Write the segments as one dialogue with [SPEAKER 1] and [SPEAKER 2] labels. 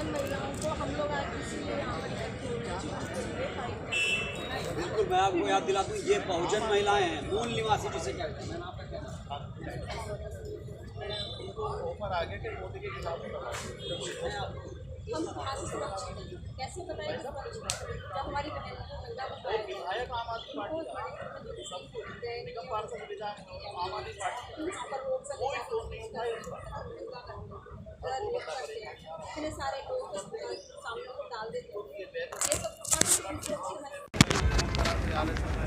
[SPEAKER 1] बहुजन महिलाओं को हम लोग आज इसीलिए यहाँ पर इकट्ठे हुए हैं।
[SPEAKER 2] बिल्कुल, मैं आपको याद दिला दूँ, ये बहुजन महिलाएं हैं, मूल निवासी जिसे कहते हैं।
[SPEAKER 1] हम कहाँ से सुरक्षित हैं? कैसे बताएं जब हमारी बहन को महिला बताएगी इतने सारे लोग सामने को डाल देते हैं। ये सब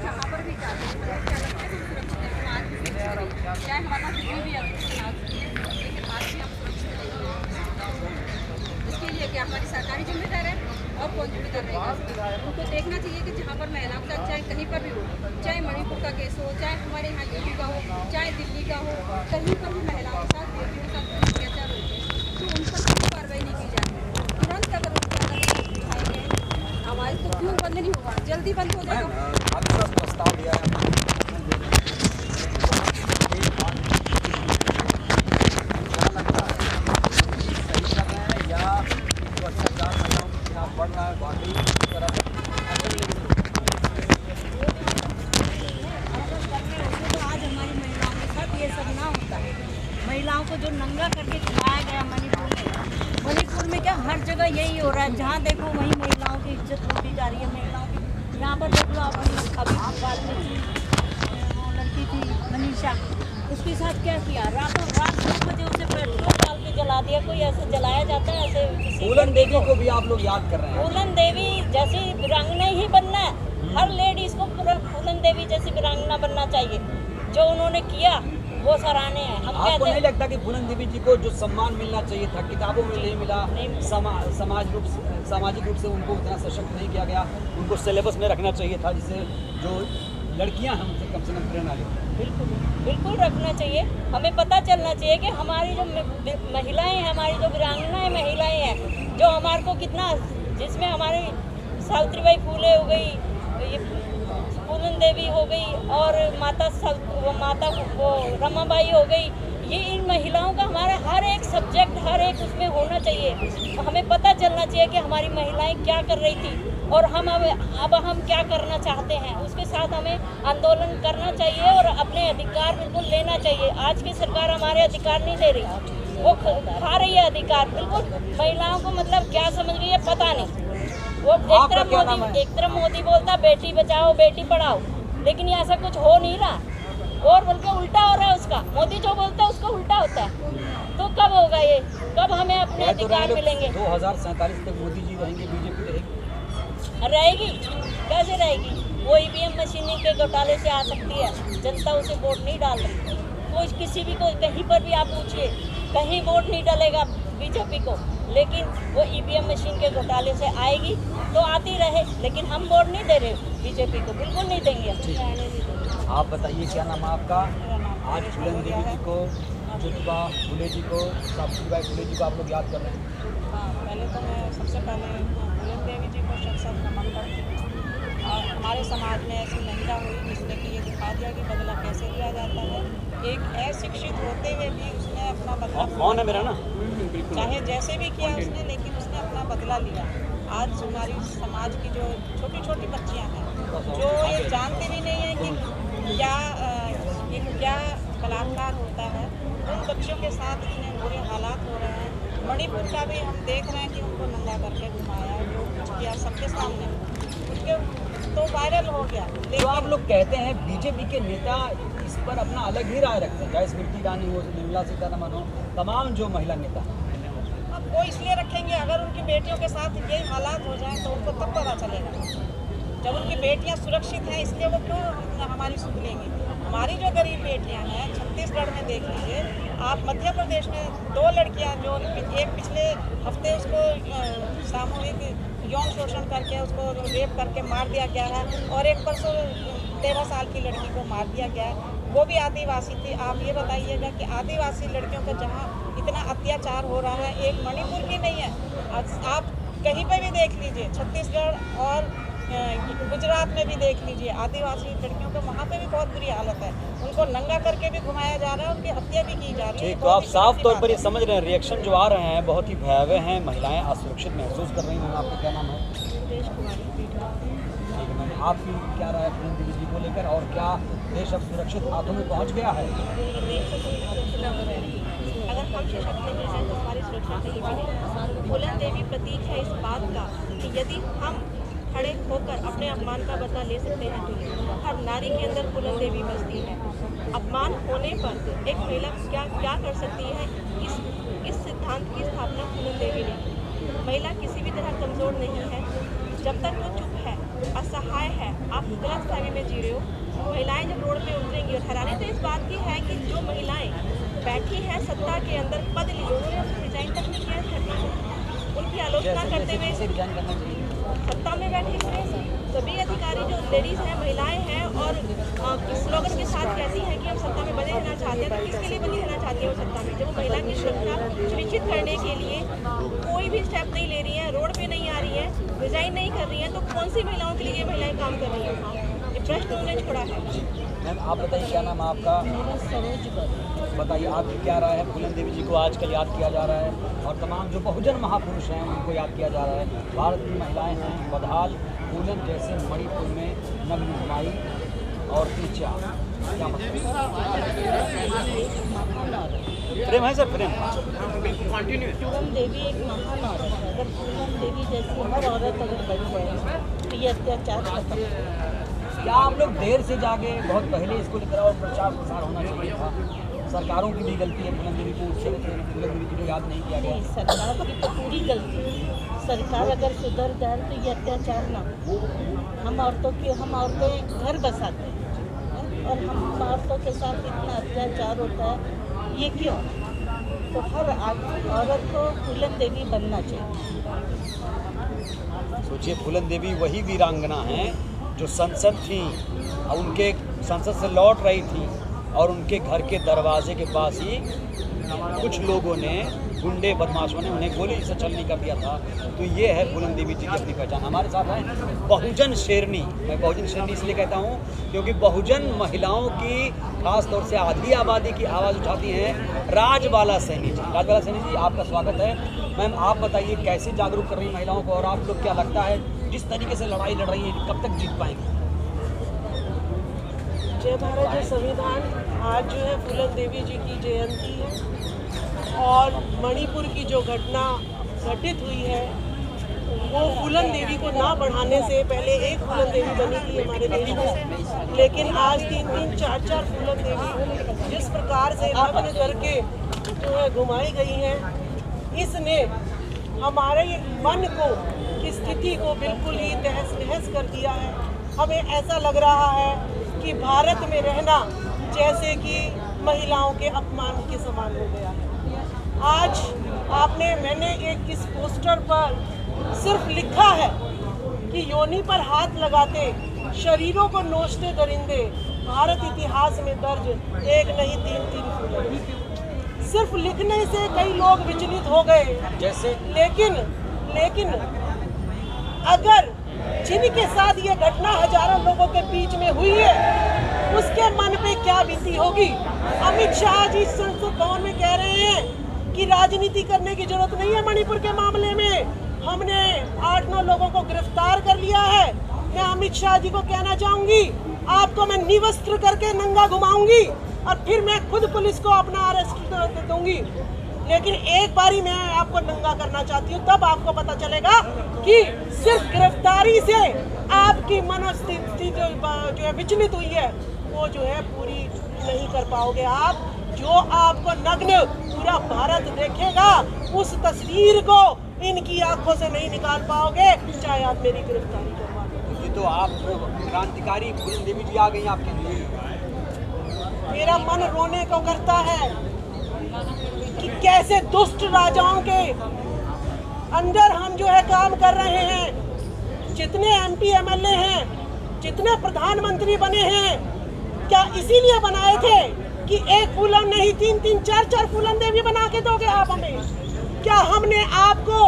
[SPEAKER 1] जहाँ पर भी जाते हैं क्या लगता है कि सुरक्षित है, आज भी चाहे हमारा किसी भी लेकिन आज भी हम सुरक्षित नहीं हैं। इसके लिए क्या हमारी सरकारी जिम्मेदार है और कौन जिम्मेदार रहेगा? उनको देखना चाहिए कि जहाँ पर महिलाओं के साथ चाहे कहीं पर भी हो, चाहे मणिपुर का केस हो, चाहे हमारे यहाँ यूपी का हो, चाहे दिल्ली का हो, कहीं पर भी महिलाओं के साथ बेटियों के साथ अत्याचार होते हैं तो उन पर क्यों कार्रवाई नहीं की जाती? तुरंत अगर उनके उठाए गए आवाज़ तो क्यों बंद नहीं होगा? जल्दी बंद हो जाएगा।
[SPEAKER 2] प्रस्ताव दिया है
[SPEAKER 3] महिलाओं को जो नंगा करके खिलाया गया मणिपुर में क्या हर जगह यही हो रहा है। जहाँ देखो वहीं महिलाओं की इज्जत लूटी जा रही है। महिलाओं की यहाँ पर देख लो, अपनी अभी हाल में लड़की थी मनीषा, उसके साथ क्या किया? रातों रात 10 बजे उसे पेट्रोल डाल के जला दिया। कोई ऐसे जलाया जाता है? ऐसे
[SPEAKER 2] फूलन देवी को भी आप लोग याद कर रहे हैं।
[SPEAKER 3] फूलन देवी जैसी वीरांगना ही बनना है। हर लेडीज को फूलन देवी जैसी वीरांगना बनना चाहिए। जो उन्होंने किया वो सराहनीय है। हम
[SPEAKER 2] आपको नहीं लगता कि फूलन देवी जी को जो सम्मान मिलना चाहिए था किताबों में नहीं मिला, सामाजिक रूप से उनको उतना सशक्त नहीं किया गया, उनको सिलेबस में रखना चाहिए था, जिससे जो लड़कियां हैं उनसे कम से कम प्रेरणा लें?
[SPEAKER 3] बिल्कुल बिल्कुल रखना चाहिए। हमें पता चलना चाहिए कि हमारी जो महिलाएं हैं, हमारी जो वीरांगनाएं महिलाएं हैं, जो हमारे को कितना, जिसमें हमारी सावित्रीबाई फूले हो गई, फूलन देवी हो गई और माता वो रमाबाई हो गई, ये इन महिलाओं का हमारा हर एक सब्जेक्ट हर एक उसमें होना चाहिए। हमें पता चलना चाहिए कि हमारी महिलाएं क्या कर रही थी और हम अब हम क्या करना चाहते हैं। उसके साथ हमें आंदोलन करना चाहिए और अपने अधिकार बिल्कुल लेना चाहिए। आज की सरकार हमारे अधिकार नहीं दे रही, वो खा रही है अधिकार बिल्कुल। महिलाओं को मतलब क्या समझ रही है पता नहीं। वो एक तरफ मोदी बोलता बेटी बचाओ बेटी पढ़ाओ, लेकिन ये ऐसा कुछ हो नहीं रहा और बल्कि उल्टा हो रहा है उसका। मोदी जो बोलता है उसका उल्टा होता है। तो कब होगा ये? कब हमें अपने अधिकार मिलेंगे?
[SPEAKER 2] 2047 तक मोदी जी रहेंगे, बीजेपी
[SPEAKER 3] रहेगी? कैसे रहेगी? वो ईवीएम मशीनें के घोटाले से आ सकती है, जनता उसे वोट नहीं डाल रही। कोई किसी भी को कहीं पर भी आप पूछिए, कहीं वोट नहीं डालेगा बीजेपी को, लेकिन वो ईवीएम मशीन के घोटाले से आएगी तो आती रहे, लेकिन हम वोट नहीं दे रहे बीजेपी को, बिल्कुल नहीं देंगे।
[SPEAKER 2] आप बताइए क्या नाम है आपका? आज फूलन देवी जी को, ज्योतिबा फूले जी को, सावित्रीबाई फूले जी को आप लोग याद कर रहे हैं।
[SPEAKER 4] हाँ, पहले तो मैं सबसे पहले फूलन देवी जी को शत नमन करती हूँ। और हमारे समाज में ऐसी महिला हुई जिसने कि ये दिखा दिया कि बदला कैसे लिया जाता है। एक अशिक्षित होते हुए भी उसने अपना बदला,
[SPEAKER 2] कौन है मेरा ना,
[SPEAKER 4] चाहे जैसे भी किया उसने, लेकिन उसने अपना बदला लिया। आज हमारी समाज की जो छोटी छोटी बच्चियां हैं, जो ये जानती भी नहीं है कि क्या बलात्कार होता है, उन बच्चों के साथ इतने बुरे हालात हो रहे हैं। मणिपुर का भी हम देख रहे हैं कि उनको नंगा करके घुमाया, जो कुछ किया सबके सामने, उसके तो वायरल हो गया।
[SPEAKER 2] जो आप लोग कहते हैं बीजेपी के नेता इस पर अपना अलग ही राय रखते हैं, चाहे स्मृति ईरानी हो, निर्मला सीतारमण हो, तमाम जो महिला नेता।
[SPEAKER 4] अब वो इसलिए रखेंगे, अगर उनकी बेटियों के साथ यही हालात हो जाए तो उनको तब पता चलेगा। जब उनकी बेटियां सुरक्षित हैं, इसलिए वो क्यों हमारी सुन लेंगी? हमारी जो गरीब बेटियां हैं, छत्तीसगढ़ में देख लीजिए आप, मध्य प्रदेश में 2 लड़कियां जो एक पिछले हफ्ते उसको सामूहिक यौन शोषण करके उसको रेप करके मार दिया गया है, और एक परसों 13 साल की लड़की को मार दिया गया है, वो भी आदिवासी थी। आप ये बताइएगा कि आदिवासी लड़कियों का जहाँ इतना अत्याचार हो रहा है, एक मणिपुर की नहीं है, आप कहीं पे भी देख लीजिए, छत्तीसगढ़ और गुजरात में भी देख लीजिए, आदिवासी लड़कियों को वहाँ पे भी बहुत बुरी हालत है, उनको नंगा करके भी घुमाया जा रहा है, उनकी हत्या भी की जा रही है।
[SPEAKER 2] ठीक, तो आप साफ तौर पर ये समझ रहे हैं, रिएक्शन जो आ रहे हैं बहुत ही भयावह हैं, महिलाएं असुरक्षित महसूस कर रही हैं। आपका क्या नाम है?
[SPEAKER 4] देश कुमारी पीठा।
[SPEAKER 2] ठीक है मैम, आपकी क्या राय है पूनम देवी जी को लेकर, और क्या देश अब सुरक्षित हाथों में पहुंच गया है?
[SPEAKER 3] अगर हम सशक्त नहीं हैं तो हमारी सुरक्षा कहीं भी नहीं। पूनम देवी प्रतीक है इस बात का कि यदि हम खड़े होकर अपने अपमान का बदला ले सकते हैं तो हर नारी के अंदर पूनम देवी बसती है। अपमान होने पर एक महिला क्या कर सकती है, इस सिद्धांत की स्थापना पूनम देवी ने की। महिला किसी भी तरह कमज़ोर नहीं है, जब तक वो चुप है, असहाय है, आप गलत फहमी में जी रहे हो। महिलाएं जब रोड पे उतरेंगी, और हैरानी तो इस बात की है कि जो महिलाएं बैठी है सत्ता के अंदर पद ली, उन्होंने रिजाइन तक नहीं किया इस घटना से। उनकी आलोचना करते हुए
[SPEAKER 2] रिजाइन करना चाहिए।
[SPEAKER 3] सत्ता में बैठे हुए सभी अधिकारी जो लेडीज़ हैं, महिलाएं हैं, और स्लोगन के साथ कहती हैं कि हम सत्ता में बने रहना चाहते हैं, तो किसके लिए बनी रहना चाहती है वो सत्ता में? जब वो महिला की सुरक्षा सुनिश्चित करने के लिए कोई भी स्टेप नहीं ले रही है, रोड पे नहीं आ रही है, रिजाइन नहीं कर रही है, तो कौन सी महिलाओं के लिए ये महिलाएं काम कर रही हैं? ये प्रश्न उन्होंने छोड़ा है।
[SPEAKER 2] मैम आप बताइए, क्या नाम है आपका? बताइए आपकी क्या राय है? पूनम देवी जी को आजकल याद किया जा रहा है, और तमाम जो बहुजन महापुरुष हैं उनको याद किया जा रहा है। भारत की महिलाएं हैं बदहाल, पूनम जैसे मणिपुर में नग्न घुमाई और तीचा, क्या मतलब? फ्रेम है sir, frame continue.
[SPEAKER 3] Poonam Devi एक महान औरत है। अगर पूनम देवी जैसी हर औरत अगर बन जाए तो ये अत्याचार खत्म हो।
[SPEAKER 2] क्या आप लोग देर से जागे, बहुत पहले इसको लेकर और प्रचार प्रसार होना चाहिए था? सरकारों की भी गलती है, पूनम देवी को पूनम देवी जी को याद नहीं किया गया।
[SPEAKER 3] सरकार की तो पूरी गलती है। सरकार अगर सुधर जाए तो ये अत्याचार ना हो। हम औरतें घर बसाते हैं और हम औरतों के साथ इतना अत्याचार होता है, ये क्यों? तो हर औरत को पूनम देवी बनना चाहिए।
[SPEAKER 2] सोचिए, पूनम देवी वही वीरांगना हैं जो संसद थी, और उनके संसद से लौट रही थी, और उनके घर के दरवाजे के पास ही कुछ लोगों ने, गुंडे बदमाशों ने उन्हें गोली से छलनी कर दिया था। तो ये है पूनम देवी जी की अपनी पहचान। हमारे साथ है बहुजन शेरनी। मैं बहुजन शेरनी इसलिए कहता हूँ क्योंकि बहुजन महिलाओं की, खास तौर से आधी आबादी की आवाज़ उठाती हैं राजबाला सैनी जी। राजबाला सैनी जी, आपका स्वागत है। मैम आप बताइए, कैसे जागरूक कर रही हैं महिलाओं को, और आप लोग क्या लगता है जिस तरीके से लड़ाई लड़ रही है कब तक जीत पाएंगी?
[SPEAKER 5] जय भारत, जय संविधान। आज जो है पूनम देवी जी की जयंती है, और मणिपुर की जो घटना घटित हुई है वो पूनम देवी को ना बढ़ाने से पहले एक पूनम देवी बनी थी हमारे देश में, लेकिन आज 3-3, 4-4 पूनम देवी जिस प्रकार से नग्न करके जो है घुमाई गई हैं, इसने हमारे मन को की स्थिति को बिल्कुल ही तहस नहस कर दिया है। हमें ऐसा लग रहा है कि भारत में रहना जैसे कि महिलाओं के अपमान के समान हो गया है। आज मैंने एक इस पोस्टर पर सिर्फ लिखा है कि योनि पर हाथ लगाते, शरीरों को नोचते दरिंदे, भारत इतिहास में दर्ज एक नहीं 3-3 पूनम। सिर्फ लिखने से कई लोग विचलित हो गए,
[SPEAKER 2] जैसे
[SPEAKER 5] लेकिन अगर जिनके साथ ये घटना हजारों लोगों के बीच में हुई है, उसके मन पे क्या बीती होगी। अमित शाह जी संसद भवन में कह रहे हैं कि राजनीति करने की जरूरत नहीं है। मणिपुर के मामले में हमने 8-9 लोगों को गिरफ्तार कर लिया है। मैं अमित शाह जी को कहना चाहूंगी, आपको मैं निवस्त्र करके नंगा घुमाऊंगी और फिर मैं खुद पुलिस को अपना अरेस्ट दूंगी। लेकिन एक बारी मैं आपको नंगा करना चाहती हूँ, तब आपको पता चलेगा कि सिर्फ गिरफ्तारी से आपकी मनोस्थिति जो है विचलित हुई है, वो जो है पूरी नहीं कर पाओगे आप। जो आपको नग्न पूरा भारत देखेगा, उस तस्वीर को इनकी आंखों से नहीं निकाल पाओगे, चाहे आप मेरी गिरफ्तारी करवा दो।
[SPEAKER 2] ये तो आप क्रांतिकारी पूनम देवी जी आ गई आपके लिए।
[SPEAKER 5] मेरा मन रोने को करता है कि कैसे दुष्ट राजाओं के अंदर हम जो है काम कर रहे हैं। जितने MP MLA हैं, जितने प्रधानमंत्री बने हैं, क्या इसीलिए बनाए थे कि एक पूनम नहीं 3-3, 4-4 पूनम देवी बना के दोगे आप हमें? क्या हमने आपको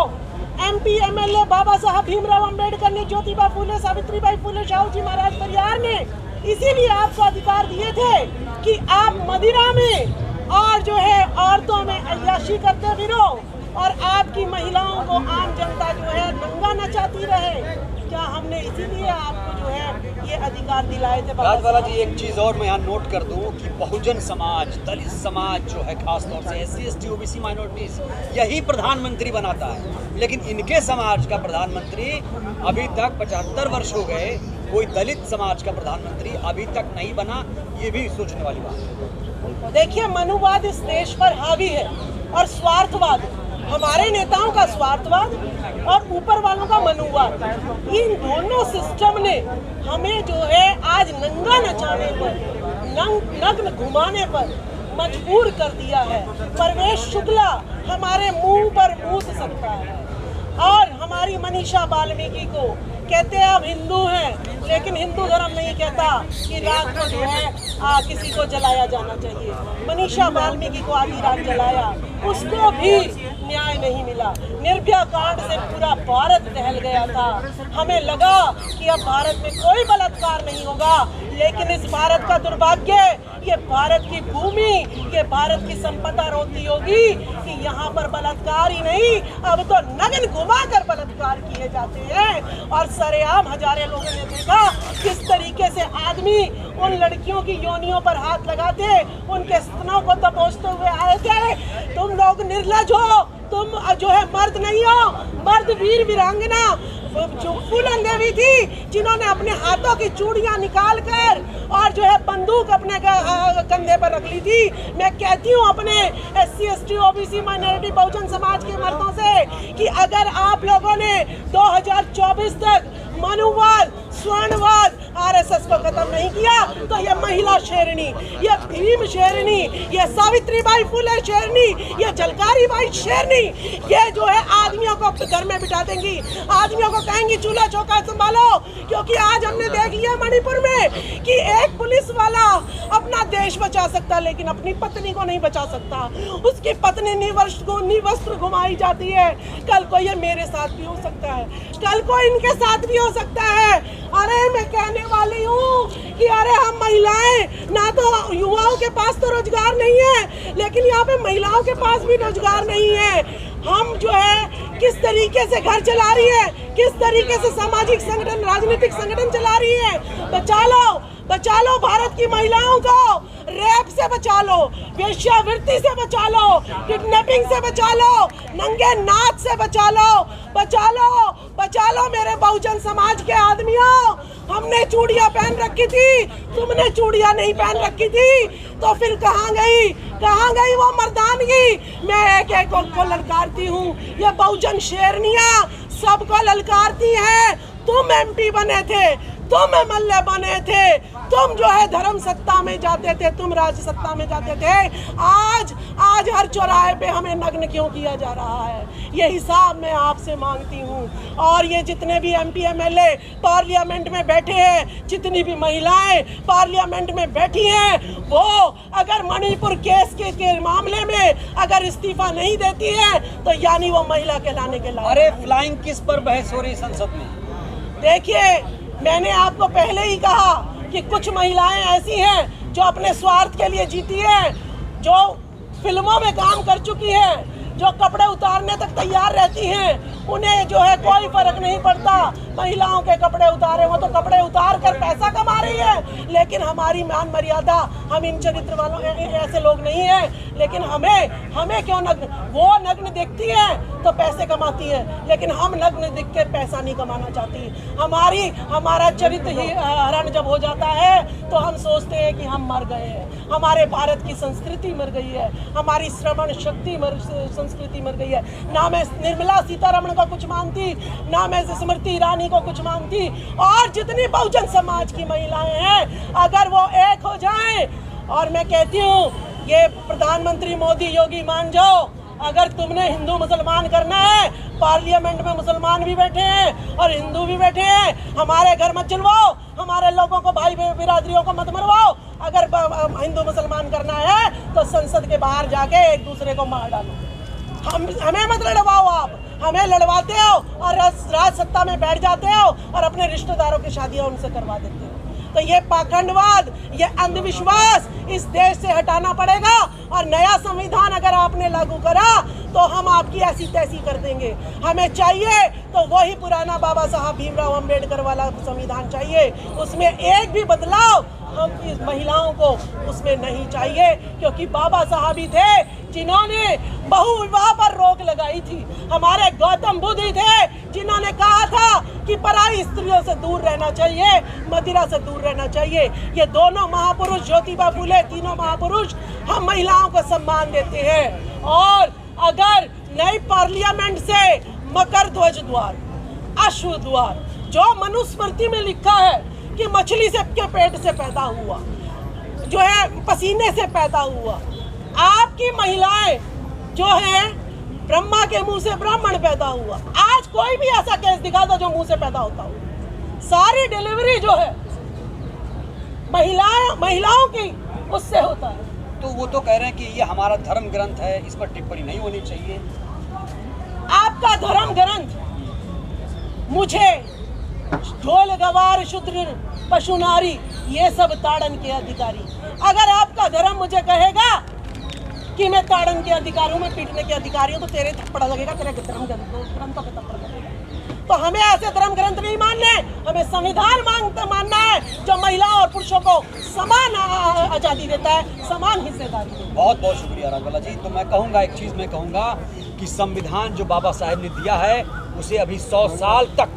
[SPEAKER 5] MP MLA बाबा साहब भीमराव अंबेडकर ने, ज्योतिबा फूले, सावित्रीबाई फूले, शाहू जी महाराज परिवार ने इसीलिए आपको अधिकार दिए थे कि आप मदिरा में और जो है औरतों में अय्याशी करते फिरो और आपकी महिलाओं को आम जनता जो है नंगा नचाती रहे। क्या हमने इसीलिए आपको जो है ये अधिकार दिलाए थे?
[SPEAKER 2] राजबाला जी, एक चीज़ और मैं यहाँ नोट कर दूँ कि बहुजन समाज, दलित समाज जो है, खासतौर से SC ST OBC माइनॉरिटीज़, यही प्रधानमंत्री बनाता है, लेकिन इनके समाज का प्रधानमंत्री अभी तक 75 वर्ष हो गए, कोई दलित समाज का प्रधानमंत्री अभी तक नहीं बना। ये भी सोचने वाली बात है।
[SPEAKER 5] देखिए, मनुवाद इस देश पर हावी है और स्वार्थवाद, हमारे नेताओं का स्वार्थवाद और ऊपर वालों का मनुवाद, इन दोनों सिस्टम ने हमें जो है आज नंगा नचाने पर, नग्न घुमाने पर मजबूर कर दिया है। परवेश शुक्ला हमारे मुंह पर मूत सकता है और हमारी मनीषा वाल्मीकि को कहते हैं आप हिंदू हैं, लेकिन हिंदू धर्म नहीं कहता कि रात को जो है किसी को जलाया जाना चाहिए। मनीषा वाल्मीकि को आधी रात जलाया, उसको भी न्याय नहीं मिला। निर्भया कांड से पूरा भारत दहल गया था। हमें लगा कि अब भारत में कोई बलात्कार नहीं होगा, लेकिन इस भारत का दुर्भाग्य, ये भारत की भूमि, ये भारत की संपदा रोती होगी कि यहाँ पर बलात्कार ही नहीं, अब तो नग्न घुमाकर बलात्कार किए जाते हैं। और सरेआम हजारों लोगों ने देखा किस तरीके से आदमी उन लड़कियों की योनियों पर हाथ लगाते, उनके स्तनों को दबोचते हुए आए थे। तुम लोग निर्लज हो, तुम जो है मर्द नहीं हो। मर्द वीर वीरांगना जो फूलन देवी थी, जिन्होंने अपने हाथों की चूड़ियां निकाल कर और जो है बंदूक अपने कंधे पर रख ली थी। मैं कहती हूँ अपने SC ST OBC minority Bahujan Samaj के मर्दों से कि अगर आप लोगों ने 2024 तक मनुवाद, स्वर्णवाद, RSS को खत्म नहीं किया तो ये महिला शेरनी, ये भीम शेरनी, ये सावित्रीबाई फूले शेरनी, ये झलकारी बाई शेरनी, ये जो है आदमियों को घर में बिठा देंगी, आदमियों को कहेंगी चूल्हा चौका संभालो। क्योंकि आज हमने देख लिया मणिपुर में कि एक पुलिस वाला अपना देश बचा सकता लेकिन अपनी पत्नी को नहीं बचा सकता। उसकी पत्नी निवस्त्र घुमाई जाती है। कल को ये मेरे साथ भी हो सकता है, कल को इनके साथ भी हो सकता है। अरे मैं कहने वाली हूँ कि अरे हम महिलाएं, ना तो युवाओं के पास तो रोजगार नहीं है, लेकिन यहाँ पे महिलाओं के पास भी रोजगार नहीं है। हम जो है किस तरीके से घर चला रही है, किस तरीके से सामाजिक संगठन, राजनीतिक संगठन चला रही है। बचा लो भारत की महिलाओं को, रेप से बचा लो, वेश्यावृत्ति से बचा लो, किडनैपिंग से बचा लो, नंगे नाच से बचा लो मेरे बहुजन समाज के आदमियों। हमने चूड़ियां पहन रखी थी, तुमने चूड़ियां नहीं पहन रखी थी, तो फिर कहाँ गई वो मर्दानगी? मैं एक एक को ललकारती हूँ, ये बहुजन शेरनियां सबको ललकारती हैं। तुम MP बने थे, तुम MLA बने थे, तुम जो है धर्म सत्ता में जाते थे, तुम राज्य सत्ता में जाते थे। आज हर चौराहे पे हमें नग्न क्यों किया जा रहा है? ये हिसाब मैं आपसे मांगती हूँ। और ये जितने भी MP MLA पार्लियामेंट में बैठे हैं, जितनी भी महिलाएं पार्लियामेंट में बैठी हैं, वो अगर मणिपुर केस के मामले में अगर इस्तीफा नहीं देती है तो यानी वो महिला कहलाने के लायक।
[SPEAKER 2] अरे फ्लाइंग किस पर बहस हो रही संसद में?
[SPEAKER 5] देखिए, मैंने आपको पहले ही कहा कि कुछ महिलाएं ऐसी हैं जो अपने स्वार्थ के लिए जीती हैं, जो फिल्मों में काम कर चुकी हैं, जो कपड़े उतारने तक तैयार रहती हैं। उन्हें जो है कोई फर्क नहीं पड़ता महिलाओं के कपड़े उतारे, वो तो कपड़े उतार कर पैसा कमा रही है। लेकिन हमारी मान मर्यादा, हम इन चरित्र वालों ऐसे लोग नहीं हैं। लेकिन हमें क्यों नग्न? वो नग्न दिखती है तो पैसे कमाती है, लेकिन हम नग्न दिख के पैसा नहीं कमाना चाहती। हमारा चरित्र ही हरण जब हो जाता है तो हम सोचते हैं कि हम मर गए हैं। हमारे भारत की संस्कृति मर गई है, हमारी श्रवण शक्ति संस्कृति मर गई है। ना मैं निर्मला सीतारमण को कुछ मानती, ना मैं स्मृति ईरानी को कुछ मानती। और जितनी बहुजन समाज की महिलाएं हैं, अगर वो एक हो जाएं, और मैं कहती हूँ ये प्रधानमंत्री मोदी, योगी मान जाओ, अगर तुमने हिंदू मुसलमान करना है, पार्लियामेंट में मुसलमान भी बैठे हैं और हिंदू भी बैठे हैं। हमारे घर मत चलवाओ, हमारे लोगों को, भाई बिरादरियों को मत मरवाओ। अगर हिंदू मुसलमान करना है तो संसद के बाहर जाके एक दूसरे को मार डालो। हमें मत लड़वाओ आप, हमें लड़वाते हो और राज सत्ता में बैठ जाते हो और अपने रिश्तेदारों की शादियां उनसे करवा देते हो। तो ये पाखंडवाद, ये अंधविश्वास इस देश से हटाना पड़ेगा और नया संविधान अगर आपने लागू करा तो हम आपकी ऐसी तैसी कर देंगे। हमें चाहिए तो वही पुराना बाबा साहब भीमराव अंबेडकर वाला संविधान चाहिए, उसमें एक भी बदलाव हम इस महिलाओं को उसमें नहीं चाहिए, क्योंकि बाबा साहब ही थे जिन्होंने बहुविवाह पर रोक लगाई थी। हमारे गौतम बुद्ध ही थे जिन्होंने कहा था कि पराई स्त्रियों से दूर रहना चाहिए, मदिरा से दूर रहना चाहिए। ये दोनों महापुरुष, ज्योतिबा फुले, तीनों महापुरुष हम महिलाओं को सम्मान देते हैं। और अगर नई पार्लियामेंट से मकर ध्वज द्वार, अश्व द्वार, जो मनुस्मृति में लिखा है कि मछली से के पेट से पैदा हुआ, जो है पसीने से पैदा हुआ, आपकी महिलाएं जो है ब्रह्मा के मुंह से ब्राह्मण पैदा हुआ। आज कोई भी ऐसा केस दिखा दो जो मुंह से पैदा होता हो। सारी डिलीवरी जो है महिलाओं की उससे होता है।
[SPEAKER 2] तो वो तो कह रहे हैं कि ये हमारा धर्म ग्रंथ है, इस पर टिप्पणी नहीं होनी चाहिए।
[SPEAKER 5] आपका धर्म ग्रंथ मुझे ढोल गवार शूद्र पशु नारी ये सब ताड़न के अधिकारी, अगर आपका धर्म मुझे कहेगा कि मैं ताड़न के अधिकारी हूँ, मैं पीटने के अधिकारी हूँ, तो तेरे थप्पड़ लगेगा, तेरे धर्म ग्रंथों पे थप्पड़ लगेगा। तो हमें ऐसे धर्म ग्रंथ नहीं मानने, हमें संविधान मानना है जो महिलाओं और पुरुषों को समान आज़ादी देता है, समान हिस्सेदारी देता है।
[SPEAKER 2] बहुत बहुत शुक्रिया राजबाला जी। तो मैं कहूँगा, एक चीज़ मैं कहूँगा कि संविधान जो बाबा साहेब ने दिया है उसे अभी 100 साल तक